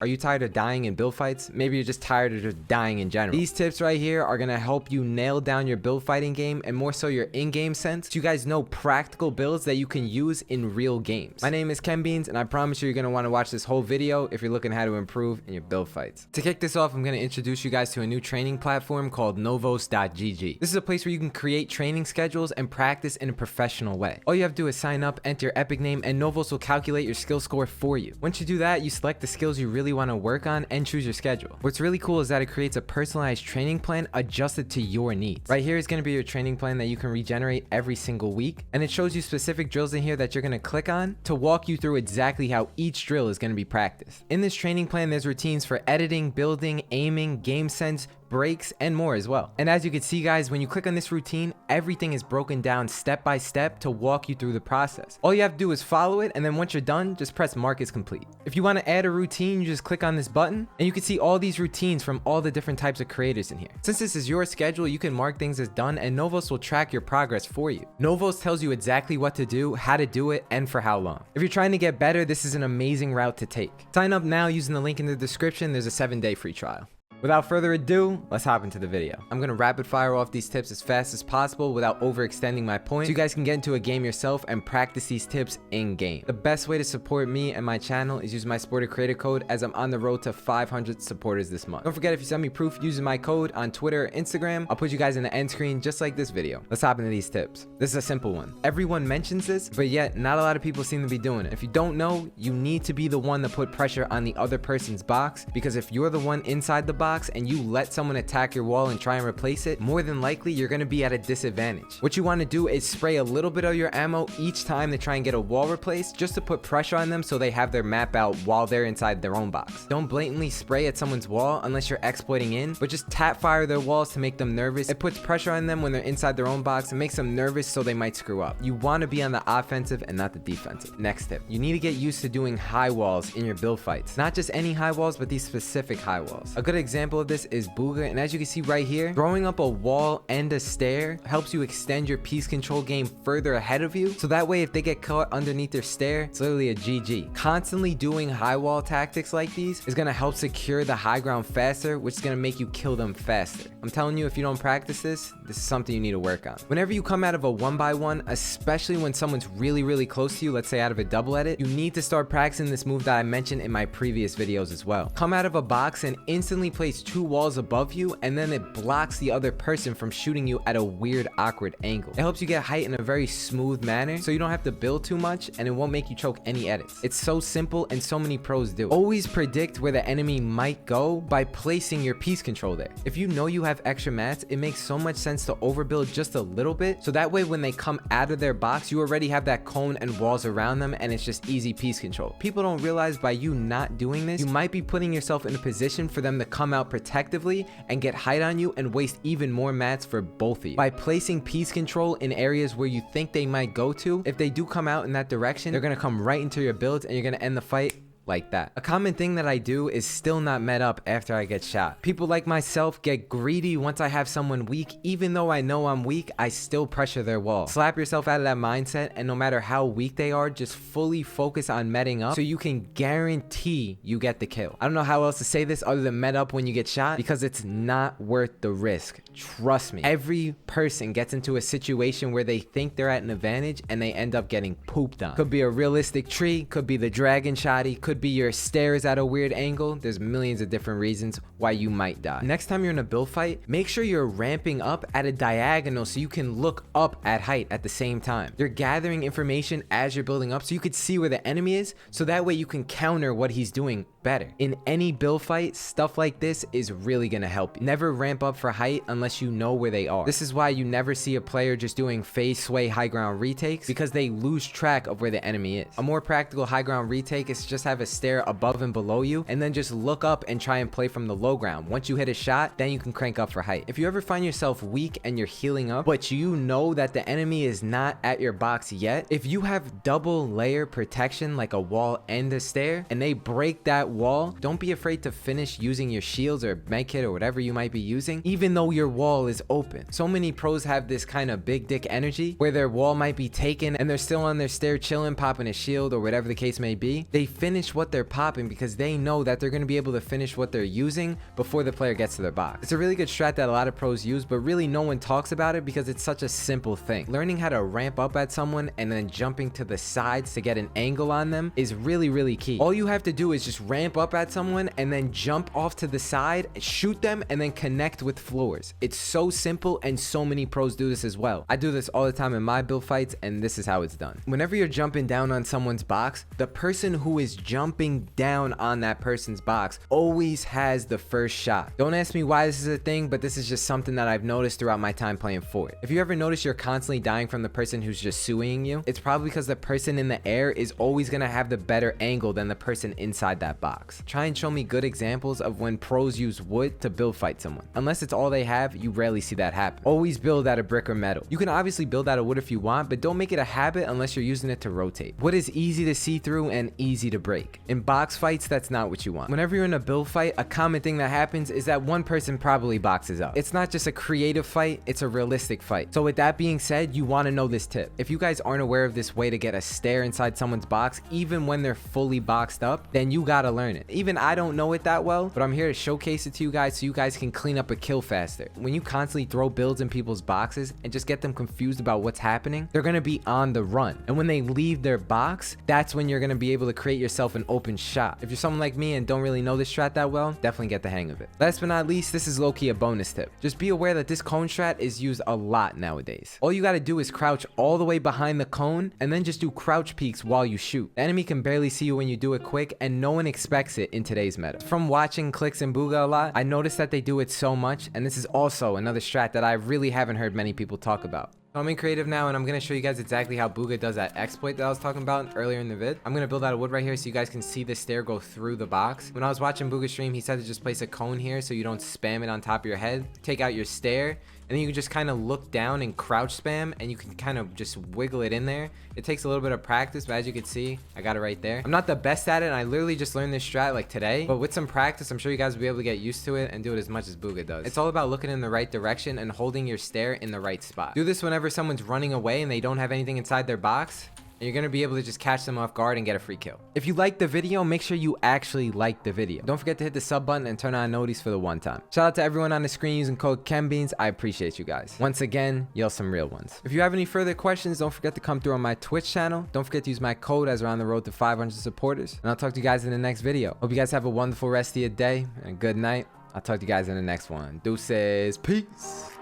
Are you tired of dying in build fights? Maybe you're just tired of just dying in general. These tips right here are gonna help you nail down your build fighting game and more so your in-game sense, so you guys know practical builds that you can use in real games. My name is Ken Beans, and I promise you're gonna wanna watch this whole video if you're looking how to improve in your build fights. To kick this off, I'm gonna introduce you guys to a new training platform called novos.gg. This is a place where you can create training schedules and practice in a professional way. All you have to do is sign up, enter your epic name, and Novos will calculate your skill score for you. Once you do that, you select the skills you really want to work on and choose your schedule. What's really cool is that it creates a personalized training plan adjusted to your needs. Right here is going to be your training plan that you can regenerate every single week, and it shows you specific drills in here that you're going to click on to walk you through exactly how each drill is going to be practiced. In this training plan, there's routines for editing, building, aiming, game sense, breaks, and more as well. And as you can see, guys, when you click on this routine, everything is broken down step by step to walk you through the process. All you have to do is follow it, and then once you're done, just press mark is complete. If you want to add a routine, you just click on this button and you can see all these routines from all the different types of creators in here. Since this is your schedule, you can mark things as done, and Novos will track your progress for you. Novos tells you exactly what to do, how to do it, and for how long. If you're trying to get better, this is an amazing route to take. Sign up now using the link in the description. There's a 7-day free trial. Without further ado, let's hop into the video. I'm gonna rapid fire off these tips as fast as possible without overextending my point, so you guys can get into a game yourself and practice these tips in game. The best way to support me and my channel is use my supporter creator code, as I'm on the road to 500 supporters this month. Don't forget, if you send me proof using my code on Twitter or Instagram, I'll put you guys in the end screen just like this video. Let's hop into these tips. This is a simple one. Everyone mentions this, but yet not a lot of people seem to be doing it. If you don't know, you need to be the one to put pressure on the other person's box, because if you're the one inside the box and you let someone attack your wall and try and replace it, more than likely you're going to be at a disadvantage. What you want to do is spray a little bit of your ammo each time they try and get a wall replaced, just to put pressure on them so they have their map out while they're inside their own box. Don't blatantly spray at someone's wall unless you're exploiting in, but just tap fire their walls to make them nervous. It puts pressure on them when they're inside their own box and makes them nervous so they might screw up. You want to be on the offensive and not the defensive. Next tip, you need to get used to doing high walls in your build fights. Not just any high walls, but these specific high walls. A good example of this is Booga, and as you can see right here, throwing up a wall and a stair helps you extend your piece control game further ahead of you, so that way if they get caught underneath their stair, it's literally a GG. Constantly doing high wall tactics like these is going to help secure the high ground faster, which is going to make you kill them faster. I'm telling you, if you don't practice this is something you need to work on. Whenever you come out of a 1x1, especially when someone's really close to you, let's say out of a double edit, you need to start practicing this move that I mentioned in my previous videos as well. Come out of a box and instantly place 2 walls above you, and then it blocks the other person from shooting you at a weird, awkward angle. It helps you get height in a very smooth manner, so you don't have to build too much, and it won't make you choke any edits. It's so simple, and so many pros do. Always predict where the enemy might go by placing your piece control there. If you know you have extra mats, it makes so much sense to overbuild just a little bit, so that way when they come out of their box, you already have that cone and walls around them, and it's just easy piece control. People don't realize by you not doing this, you might be putting yourself in a position for them to come out protectively and get height on you and waste even more mats for both of you. By placing piece control in areas where you think they might go to, if they do come out in that direction, they're going to come right into your builds and you're going to end the fight like that. A common thing that I do is still not met up after I get shot. People like myself get greedy once I have someone weak. Even though I know I'm weak, I still pressure their wall. Slap yourself out of that mindset, and no matter how weak they are, just fully focus on metting up so you can guarantee you get the kill. I don't know how else to say this other than met up when you get shot, because it's not worth the risk. Trust me. Every person gets into a situation where they think they're at an advantage and they end up getting pooped on. Could be a realistic tree, could be the dragon shotty, could be your stairs at a weird angle. There's millions of different reasons why you might die. Next time you're in a build fight, make sure you're ramping up at a diagonal so you can look up at height at the same time. You're gathering information as you're building up so you could see where the enemy is, so that way you can counter what he's doing better. In any build fight, stuff like this is really gonna help you. Never ramp up for height unless you know where they are. This is why you never see a player just doing phase sway high ground retakes, because they lose track of where the enemy is. A more practical high ground retake is just have a stair above and below you, and then just look up and try and play from the low ground. Once you hit a shot, then you can crank up for height. If you ever find yourself weak and you're healing up, but you know that the enemy is not at your box yet, if you have double layer protection like a wall and a stair, and they break that wall, don't be afraid to finish using your shields or medkit or whatever you might be using, even though your wall is open. So many pros have this kind of big dick energy where their wall might be taken and they're still on their stair chilling, popping a shield or whatever the case may be. They finish what they're popping because they know that they're going to be able to finish what they're using before the player gets to their box. It's a really good strat that a lot of pros use, but really no one talks about it because it's such a simple thing. Learning how to ramp up at someone and then jumping to the sides to get an angle on them is really key. All you have to do is just ramp up at someone and then jump off to the side, shoot them, and then connect with floors. It's so simple, and so many pros do this as well. I do this all the time in my build fights, and this is how it's done. Whenever you're jumping down on someone's box, the person who is jumping down on that person's box always has the first shot. Don't ask me why this is a thing, but this is just something that I've noticed throughout my time playing Fort. If you ever notice you're constantly dying from the person who's just suing you, it's probably because the person in the air is always going to have the better angle than the person inside that box. Try and show me good examples of when pros use wood to build fight someone. Unless it's all they have, you rarely see that happen. Always build out of brick or metal. You can obviously build out of wood if you want, but don't make it a habit unless you're using it to rotate. Wood is easy to see through and easy to break. In box fights, that's not what you want. Whenever you're in a build fight, a common thing that happens is that one person probably boxes up. It's not just a creative fight, it's a realistic fight. So with that being said, you want to know this tip. If you guys aren't aware of this way to get a stare inside someone's box, even when they're fully boxed up, then you gotta learn it. Even I don't know it that well, but I'm here to showcase it to you guys so you guys can clean up a kill faster. When you constantly throw builds in people's boxes and just get them confused about what's happening, they're gonna be on the run. And when they leave their box, that's when you're gonna be able to create yourself an open shot. If you're someone like me and don't really know this strat that well, definitely get the hang of it. Last but not least, this is low-key a bonus tip. Just be aware that this cone strat is used a lot nowadays. All you gotta do is crouch all the way behind the cone and then just do crouch peeks while you shoot. The enemy can barely see you when you do it quick, and no one expects it in today's meta. From watching Clicks and Booga a lot, I noticed that they do it so much, and this is also another strat that I really haven't heard many people talk about. So I'm in creative now, and I'm going to show you guys exactly how Booga does that exploit that I was talking about earlier in the vid. I'm going to build out of wood right here so you guys can see the stair go through the box. When I was watching Booga stream, he said to just place a cone here so you don't spam it on top of your head. Take out your stair, and then you can just kind of look down and crouch spam, and you can kind of just wiggle it in there. It takes a little bit of practice, but as you can see, I got it right there. I'm not the best at it, and I literally just learned this strat like today, but with some practice, I'm sure you guys will be able to get used to it and do it as much as Booga does. It's all about looking in the right direction and holding your stair in the right spot. Do this whenever someone's running away and they don't have anything inside their box, and you're going to be able to just catch them off guard and get a free kill. If you liked the video, make sure you actually like the video. Don't forget to hit the sub button and turn on notifications for the one time. Shout out to everyone on the screen using code ChemBeans. I appreciate you guys. Once again, y'all some real ones. If you have any further questions, don't forget to come through on my Twitch channel. Don't forget to use my code as we're on the road to 500 supporters. And I'll talk to you guys in the next video. Hope you guys have a wonderful rest of your day and good night. I'll talk to you guys in the next one. Deuces. Peace.